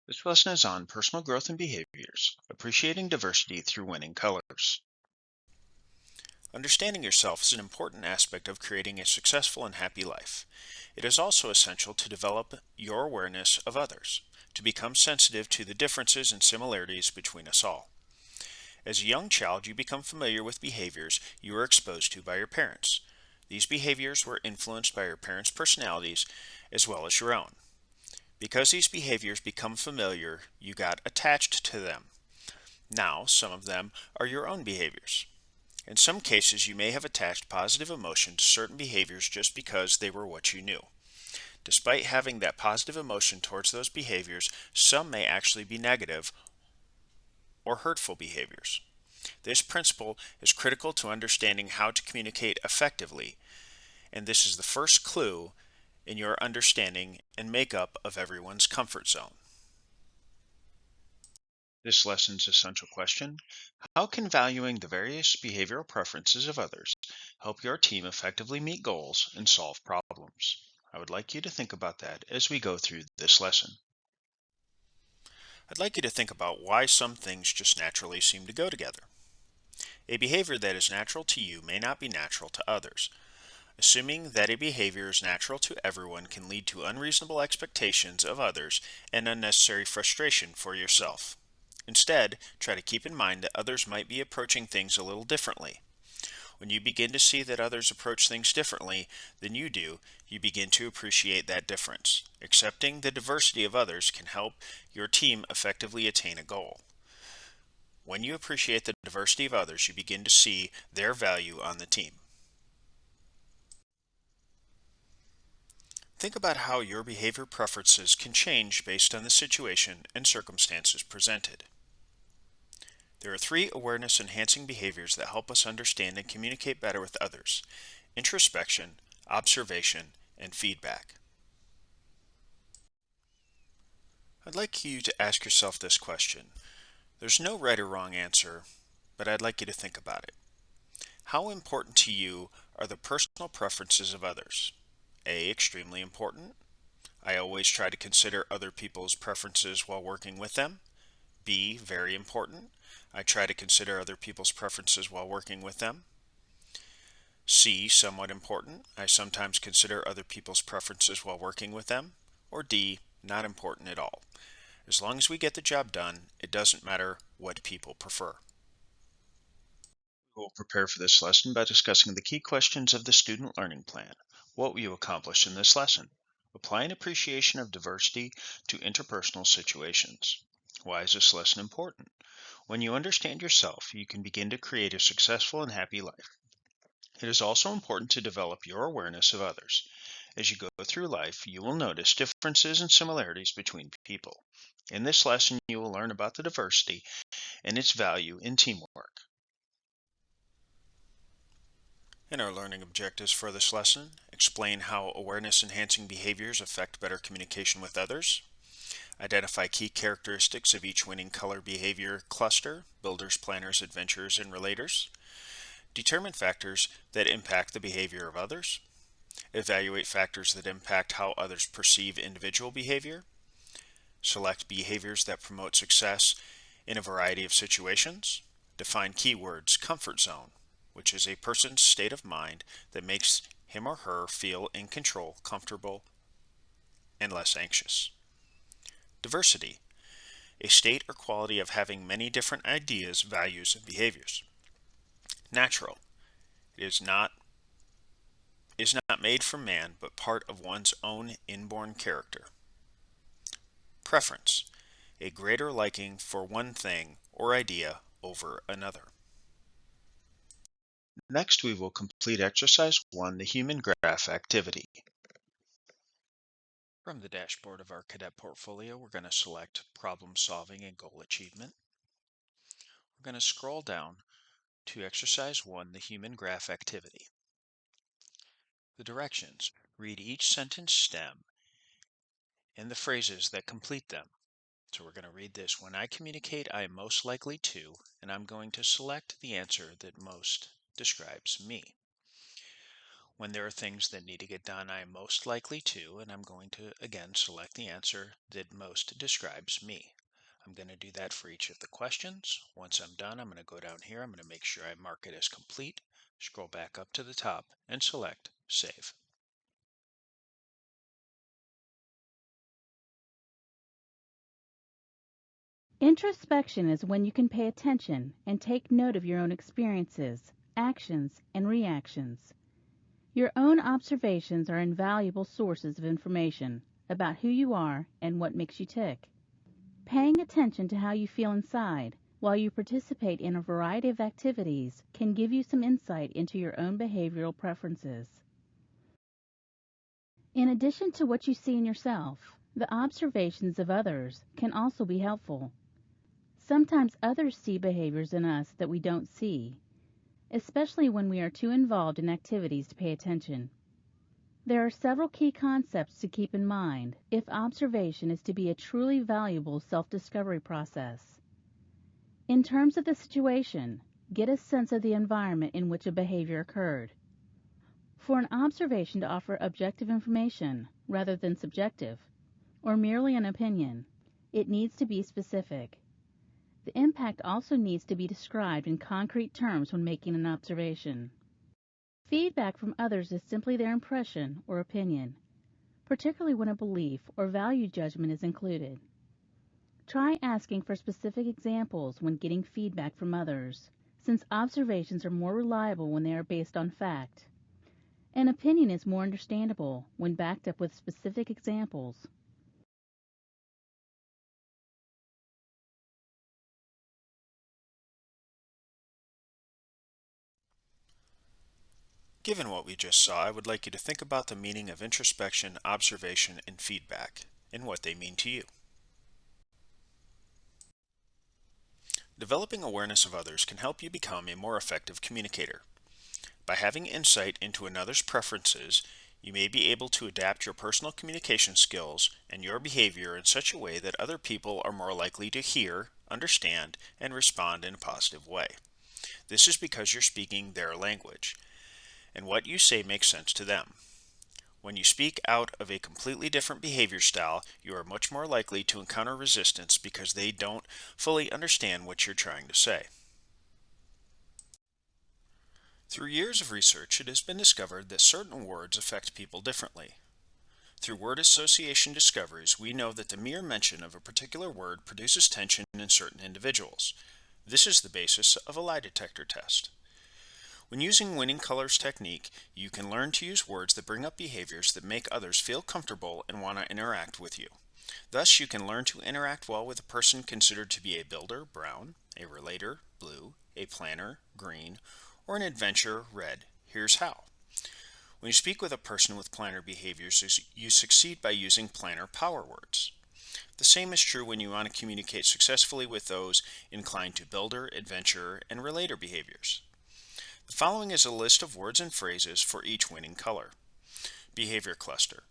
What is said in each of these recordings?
This lesson is on personal growth and behaviors, appreciating diversity through winning colors. Understanding yourself is an important aspect of creating a successful and happy life. It is also essential to develop your awareness of others, to become sensitive to the differences and similarities between us all. As a young child, you become familiar with behaviors you were exposed to by your parents. These behaviors were influenced by your parents' personalities as well as your own. Because these behaviors become familiar, you got attached to them. Now, some of them are your own behaviors. In some cases, you may have attached positive emotion to certain behaviors just because they were what you knew. Despite having that positive emotion towards those behaviors, some may actually be negative or hurtful behaviors. This principle is critical to understanding how to communicate effectively, and this is the first clue in your understanding and makeup of everyone's comfort zone. This lesson's essential question: how can valuing the various behavioral preferences of others help your team effectively meet goals and solve problems? I would like you to think about that as we go through this lesson. I'd like you to think about why some things just naturally seem to go together. A behavior that is natural to you may not be natural to others. Assuming that a behavior is natural to everyone can lead to unreasonable expectations of others and unnecessary frustration for yourself. Instead, try to keep in mind that others might be approaching things a little differently. When you begin to see that others approach things differently than you do, you begin to appreciate that difference. Accepting the diversity of others can help your team effectively attain a goal. When you appreciate the diversity of others, you begin to see their value on the team. Think about how your behavior preferences can change based on the situation and circumstances presented. There are three awareness enhancing behaviors that help us understand and communicate better with others: introspection, observation, and feedback. I'd like you to ask yourself this question. There's no right or wrong answer, but I'd like you to think about it. How important to you are the personal preferences of others? A. Extremely important. I always try to consider other people's preferences while working with them. B. Very important. I try to consider other people's preferences while working with them. C. Somewhat important. I sometimes consider other people's preferences while working with them. Or D. Not important at all. As long as we get the job done, it doesn't matter what people prefer. We'll prepare for this lesson by discussing the key questions of the student learning plan. What will you accomplish in this lesson? Apply an appreciation of diversity to interpersonal situations. Why is this lesson important? When you understand yourself, you can begin to create a successful and happy life. It is also important to develop your awareness of others. As you go through life, you will notice differences and similarities between people. In this lesson, you will learn about the diversity and its value in teamwork. In our learning objectives for this lesson, explain how awareness enhancing behaviors affect better communication with others. Identify key characteristics of each winning color behavior cluster: builders, planners, adventurers, and relators. Determine factors that impact the behavior of others. Evaluate factors that impact how others perceive individual behavior. Select behaviors that promote success in a variety of situations. Define keywords: comfort zone, which is a person's state of mind that makes him or her feel in control, comfortable, and less anxious. Diversity, a state or quality of having many different ideas, values, and behaviors. Natural, it is not made from man, but part of one's own inborn character. Preference, a greater liking for one thing or idea over another. Next, we will complete exercise 1, the human graph activity. From the dashboard of our cadet portfolio, we're going to select problem solving and goal achievement. We're going to scroll down to exercise 1, the human graph activity. The directions: read each sentence stem and the phrases that complete them. So we're going to read this: when I communicate, I am most likely to, and I'm going to select the answer that most describes me. When there are things that need to get done, I am most likely to, and I'm going to again select the answer that most describes me. I'm going to do that for each of the questions. Once I'm done, I'm going to go down here. I'm going to make sure I mark it as complete, scroll back up to the top, and select Save. Introspection is when you can pay attention and take note of your own experiences, actions, and reactions. Your own observations are invaluable sources of information about who you are and what makes you tick. Paying attention to how you feel inside while you participate in a variety of activities can give you some insight into your own behavioral preferences. In addition to what you see in yourself, the observations of others can also be helpful. Sometimes others see behaviors in us that we don't see, especially when we are too involved in activities to pay attention. There are several key concepts to keep in mind if observation is to be a truly valuable self-discovery process. In terms of the situation, get a sense of the environment in which a behavior occurred. For an observation to offer objective information rather than subjective, or merely an opinion, it needs to be specific. The impact also needs to be described in concrete terms when making an observation. Feedback from others is simply their impression or opinion, particularly when a belief or value judgment is included. Try asking for specific examples when getting feedback from others, since observations are more reliable when they are based on fact. An opinion is more understandable when backed up with specific examples. Given what we just saw, I would like you to think about the meaning of introspection, observation, and feedback, and what they mean to you. Developing awareness of others can help you become a more effective communicator. By having insight into another's preferences, you may be able to adapt your personal communication skills and your behavior in such a way that other people are more likely to hear, understand, and respond in a positive way. This is because you're speaking their language, and what you say makes sense to them. When you speak out of a completely different behavior style, you are much more likely to encounter resistance because they don't fully understand what you're trying to say. Through years of research, it has been discovered that certain words affect people differently. Through word association discoveries, we know that the mere mention of a particular word produces tension in certain individuals. This is the basis of a lie detector test. When using winning colors technique, you can learn to use words that bring up behaviors that make others feel comfortable and want to interact with you. Thus, you can learn to interact well with a person considered to be a builder, brown, a relator, blue, a planner, green, or an adventurer, red. Here's how. When you speak with a person with planner behaviors, you succeed by using planner power words. The same is true when you want to communicate successfully with those inclined to builder, adventurer, and relator behaviors. The following is a list of words and phrases for each winning color. Behavior cluster.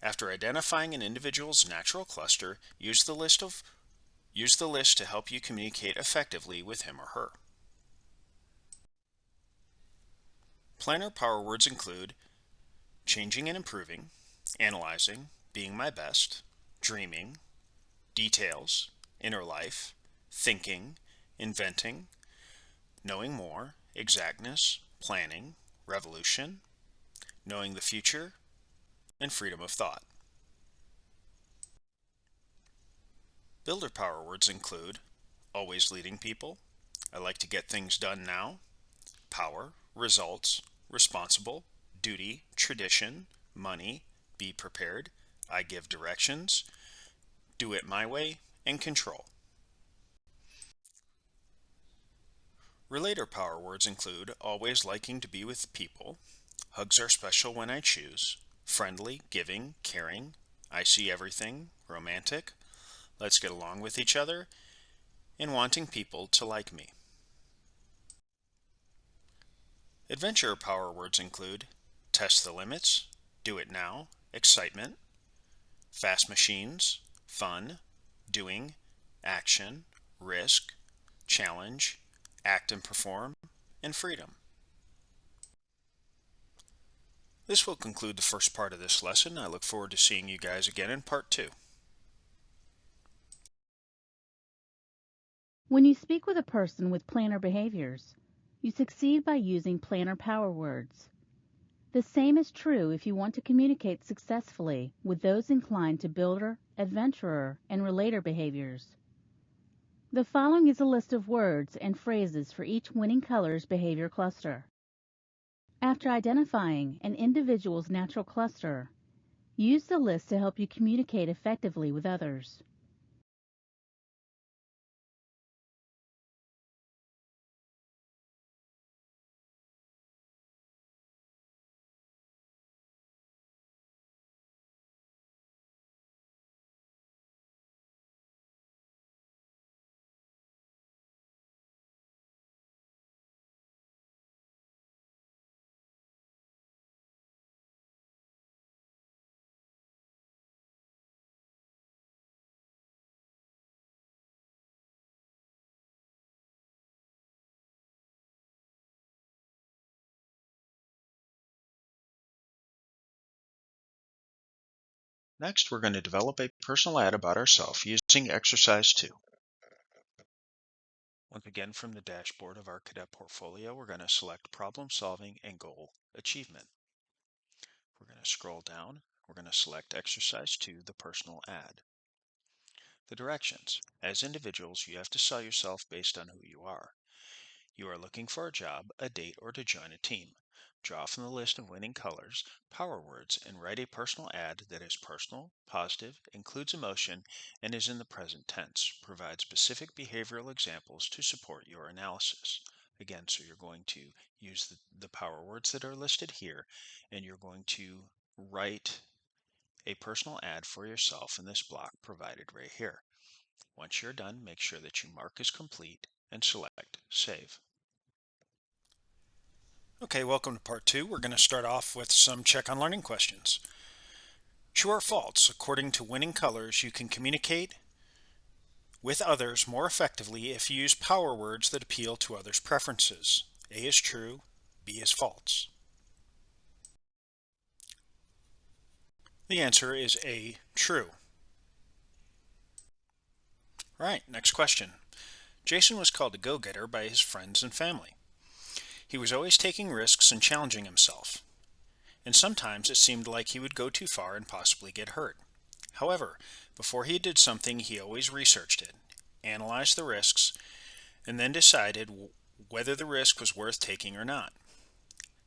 After identifying an individual's natural cluster, use the list to help you communicate effectively with him or her. Planner power words include changing and improving, analyzing, being my best, dreaming, details, inner life, thinking, inventing, knowing more, exactness, planning, revolution, knowing the future, and freedom of thought. Builder power words include always leading people, I like to get things done now, power, results, responsible, duty, tradition, money, be prepared, I give directions, do it my way, and control. Relator power words include always liking to be with people, hugs are special when I choose, friendly, giving, caring, I see everything, romantic, let's get along with each other, and wanting people to like me. Adventurer power words include test the limits, do it now, excitement, fast machines, fun, doing, action, risk, challenge, act and perform, and freedom. This will conclude the first part of this lesson. I look forward to seeing you guys again in part 2. When you speak with a person with planner behaviors, you succeed by using planner power words. The same is true if you want to communicate successfully with those inclined to builder, adventurer, and relator behaviors. The following is a list of words and phrases for each winning colors behavior cluster. After identifying an individual's natural cluster, use the list to help you communicate effectively with others. Next, we're going to develop a personal ad about ourselves using exercise 2. Once again, from the dashboard of our cadet portfolio, we're going to select problem solving and goal achievement. We're going to scroll down. We're going to select exercise 2, the personal ad. The directions. As individuals, you have to sell yourself based on who you are. You are looking for a job, a date, or to join a team. Draw from the list of winning colors, power words, and write a personal ad that is personal, positive, includes emotion, and is in the present tense. Provide specific behavioral examples to support your analysis. Again, so you're going to use the power words that are listed here, and you're going to write a personal ad for yourself in this block provided right here. Once you're done, make sure that you mark as complete and select Save. Okay, welcome to part 2. We're going to start off with some check on learning questions. True or false? According to winning colors, you can communicate with others more effectively if you use power words that appeal to others' preferences. A is true, B is false. The answer is A, true. Right, next question. Jason was called a go-getter by his friends and family. He was always taking risks and challenging himself, and sometimes it seemed like he would go too far and possibly get hurt. However, before he did something, he always researched it, analyzed the risks, and then decided whether the risk was worth taking or not.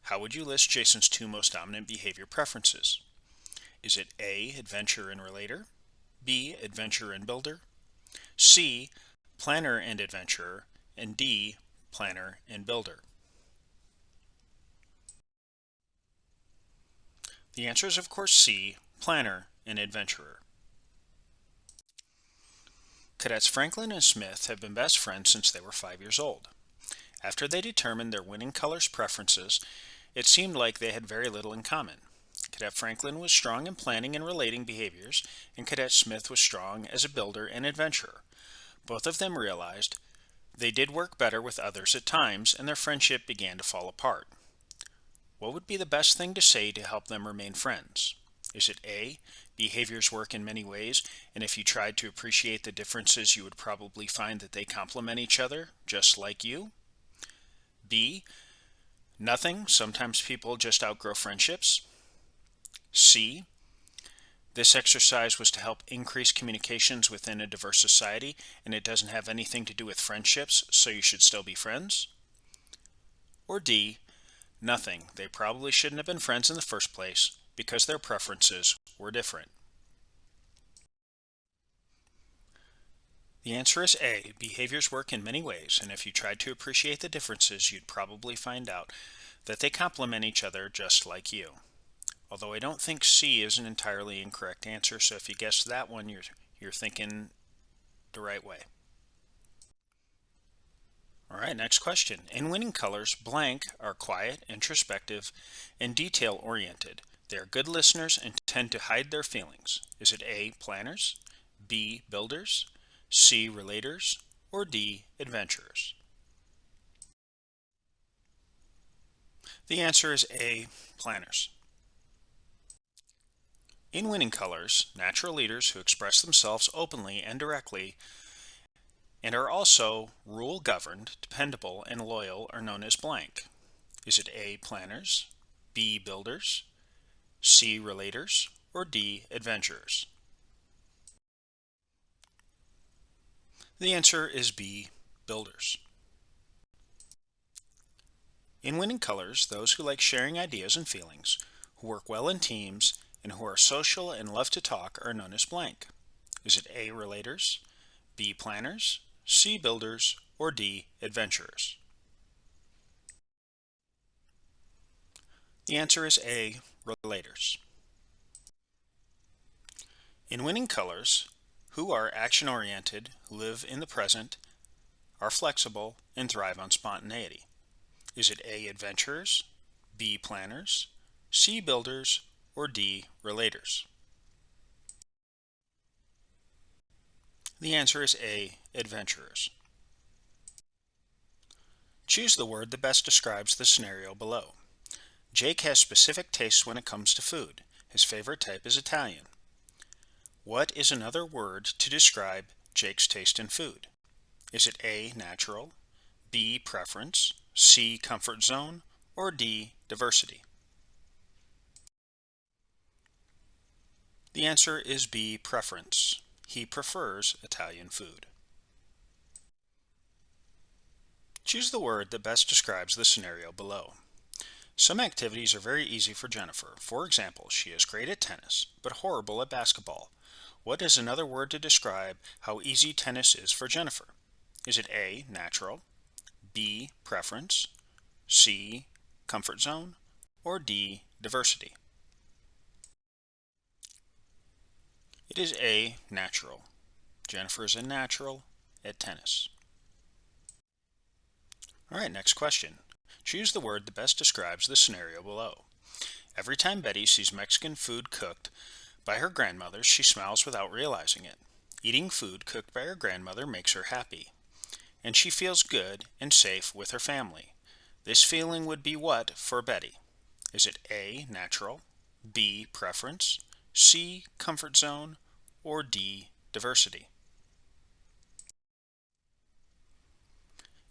How would you list Jason's 2 most dominant behavior preferences? Is it A, adventure and relator, B, adventure and builder, C, planner and adventurer, and D, planner and builder? The answer is, of course, C, planner and adventurer. Cadets Franklin and Smith have been best friends since they were 5 years old. After they determined their winning colors preferences, it seemed like they had very little in common. Cadet Franklin was strong in planning and relating behaviors, and Cadet Smith was strong as a builder and adventurer. Both of them realized they did work better with others at times, and their friendship began to fall apart. What would be the best thing to say to help them remain friends? Is it A, behaviors work in many ways, and if you tried to appreciate the differences, you would probably find that they complement each other, just like you? B, nothing, sometimes people just outgrow friendships? C, this exercise was to help increase communications within a diverse society, and it doesn't have anything to do with friendships, so you should still be friends? Or D, nothing, they probably shouldn't have been friends in the first place because their preferences were different. The answer is A, behaviors work in many ways, and if you tried to appreciate the differences, you'd probably find out that they complement each other just like you. Although I don't think C is an entirely incorrect answer, so if you guessed that one, you're thinking the right way. All right, next question. In winning colors, blank are quiet, introspective, and detail-oriented. They are good listeners and tend to hide their feelings. Is it A, planners, B, builders, C, relators, or D, adventurers? The answer is A, planners. In Winning Colors, natural leaders who express themselves openly and directly and are also rule-governed, dependable, and loyal are known as blank. Is it A, planners, B, builders, C, relators, or D, adventurers? The answer is B, builders. In Winning Colors, those who like sharing ideas and feelings, who work well in teams, and who are social and love to talk are known as blank. Is it A, relators, B, planners, C, builders, or D, adventurers? The answer is A, relators. In Winning Colors, who are action-oriented, who live in the present, are flexible, and thrive on spontaneity? Is it A, adventurers, B, planners, C, builders, or D, relators? The answer is A, adventurers. Choose the word that best describes the scenario below. Jake has specific tastes when it comes to food. His favorite type is Italian. What is another word to describe Jake's taste in food? Is it A, natural, B, preference, C, comfort zone, or D, diversity? The answer is B, preference. He prefers Italian food. Choose the word that best describes the scenario below. Some activities are very easy for Jennifer. For example, she is great at tennis, but horrible at basketball. What is another word to describe how easy tennis is for Jennifer? Is it A, natural, B, preference, C, comfort zone, or D, diversity? It is A, natural. Jennifer is a natural at tennis. All right, next question. Choose the word that best describes the scenario below. Every time Betty sees Mexican food cooked by her grandmother, she smiles without realizing it. Eating food cooked by her grandmother makes her happy, and she feels good and safe with her family. This feeling would be what for Betty? Is it A, natural, B, preference, C, comfort zone, or D, diversity?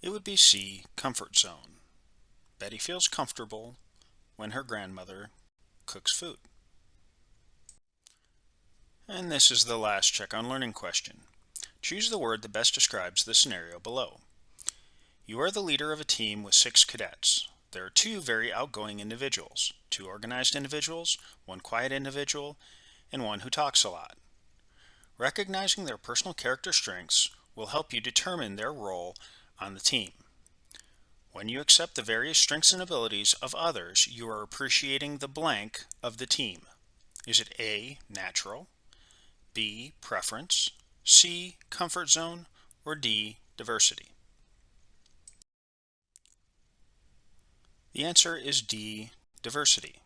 It would be C, comfort zone. Betty feels comfortable when her grandmother cooks food. And this is the last check on learning question. Choose the word that best describes the scenario below. You are the leader of a team with 6 cadets. There are 2 very outgoing individuals, 2 organized individuals, 1 quiet individual, and 1 who talks a lot. Recognizing their personal character strengths will help you determine their role on the team. When you accept the various strengths and abilities of others, you are appreciating the blank of the team. Is it A, natural, B, preference, C, comfort zone, or D, diversity? The answer is D, diversity.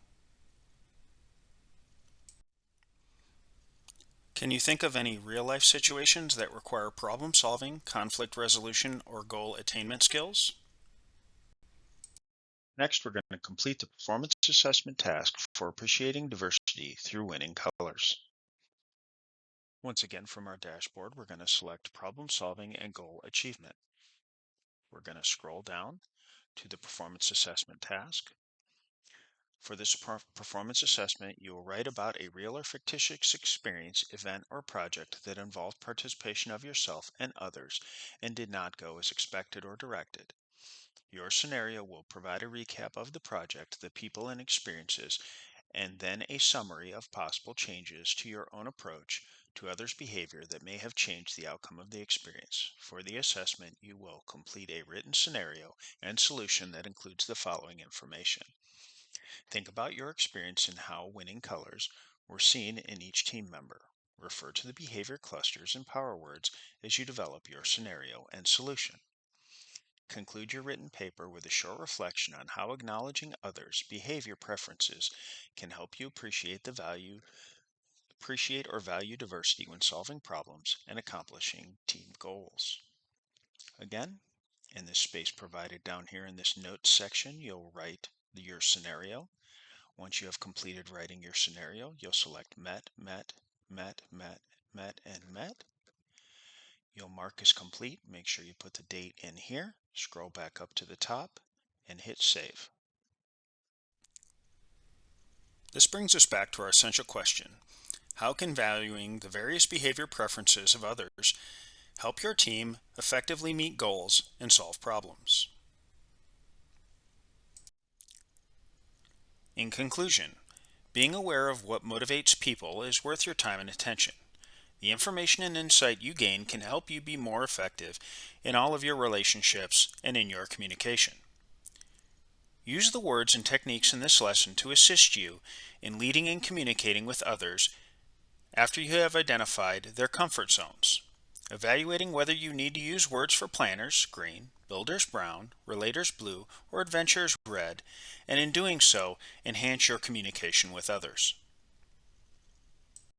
Can you think of any real-life situations that require problem solving, conflict resolution, or goal attainment skills? Next, we're going to complete the performance assessment task for appreciating diversity through Winning Colors. Once again, from our dashboard, we're going to select Problem Solving and Goal Achievement. We're going to scroll down to the performance assessment task. For this performance assessment, you will write about a real or fictitious experience, event, or project that involved participation of yourself and others and did not go as expected or directed. Your scenario will provide a recap of the project, the people and experiences, and then a summary of possible changes to your own approach to others' behavior that may have changed the outcome of the experience. For the assessment, you will complete a written scenario and solution that includes the following information. Think about your experience and how winning colors were seen in each team member. Refer to the behavior clusters and power words as you develop your scenario and solution. Conclude your written paper with a short reflection on how acknowledging others' behavior preferences can help you appreciate or value diversity when solving problems and accomplishing team goals. Again, in this space provided down here in this notes section, you'll write your scenario. Once you have completed writing your scenario, you'll select Met, Met, Met, Met, Met, and Met. You'll mark as complete. Make sure you put the date in here. Scroll back up to the top and hit Save. This brings us back to our essential question. How can valuing the various behavior preferences of others help your team effectively meet goals and solve problems? In conclusion, being aware of what motivates people is worth your time and attention. The information and insight you gain can help you be more effective in all of your relationships and in your communication. Use the words and techniques in this lesson to assist you in leading and communicating with others after you have identified their comfort zones. Evaluating whether you need to use words for planners, green, builders, brown, relators, blue, or adventurers, red, and in doing so, enhance your communication with others.